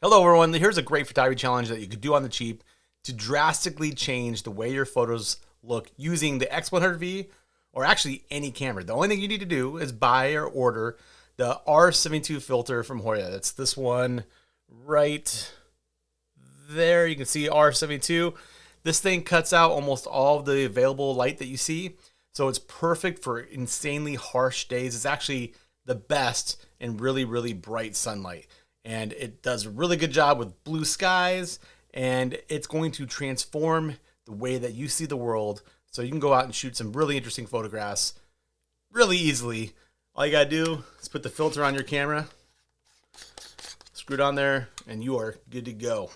Hello everyone, here's a great photography challenge that you could do on the cheap to drastically change the way your photos look using the X100v or actually any camera. The only thing you need to do is buy or order the R72 filter from Hoya. That's this one right there. You can see R72. This thing cuts out almost all of the available light that you see. So it's perfect for insanely harsh days. It's actually the best in really, really bright sunlight. And it does a really good job with blue skies, and it's going to transform the way that you see the world. So you can go out and shoot some really interesting photographs really easily. All you gotta do is put the filter on your camera, screw it on there, and you are good to go.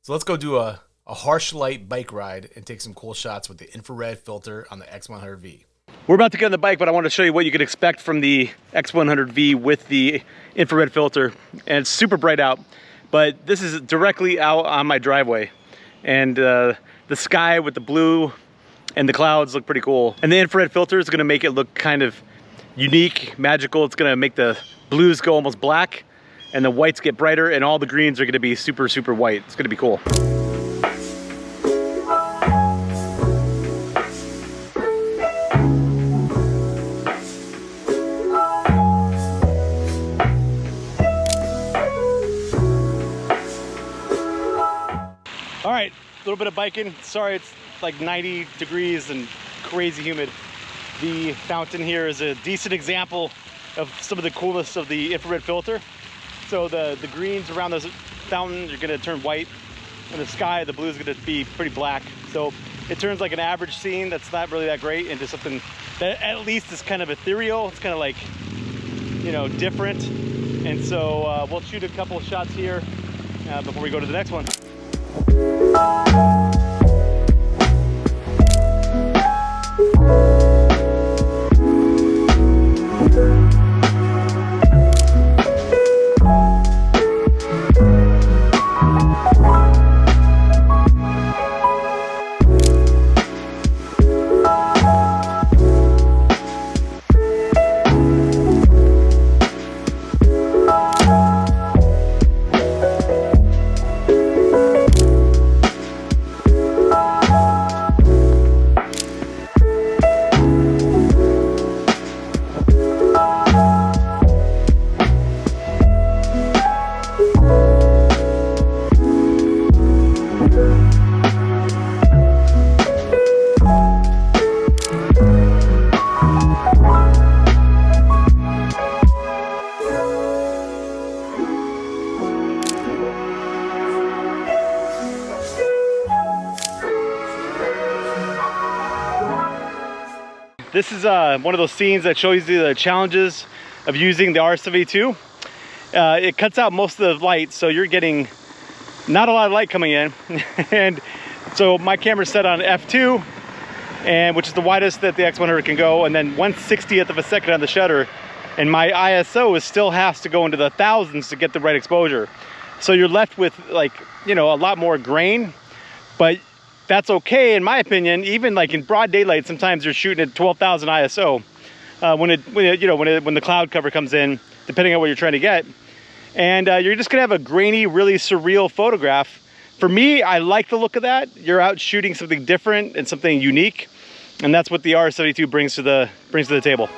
So let's go do a harsh light bike ride and take some cool shots with the infrared filter on the X100v. We're about to get on the bike, but I want to show you what you can expect from the X100v with the infrared filter. And it's super bright out, but this is directly out on my driveway. And the sky with the blue and the clouds look pretty cool. And the infrared filter is going to make it look kind of unique, magical. It's going to make the blues go almost black and the whites get brighter and all the greens are going to be super, super white. It's going to be cool. All right, a little bit of biking. Sorry, it's like 90 degrees and crazy humid. The fountain here is a decent example of some of the coolness of the infrared filter. So the greens around this fountain are gonna turn white, and the sky, the blue is gonna be pretty black. So it turns like an average scene that's not really that great into something that at least is kind of ethereal. It's kind of like, you know, different. And so we'll shoot a couple of shots here before we go to the next one. This is one of those scenes that shows you the challenges of using the R72. It cuts out most of the light, so you're getting not a lot of light coming in. And so my camera's set on f2, and which is the widest that the X100 can go, and then 1/60th of a second on the shutter. And my ISO still has to go into the thousands to get the right exposure. So you're left with, like, you know, a lot more grain, but that's okay in my opinion. Even like in broad daylight, sometimes you're shooting at 12,000 ISO when the cloud cover comes in, depending on what you're trying to get, and you're just gonna have a grainy, really surreal photograph. For me, I like the look of that. You're out shooting something different and something unique, and that's what the R72 brings to the table.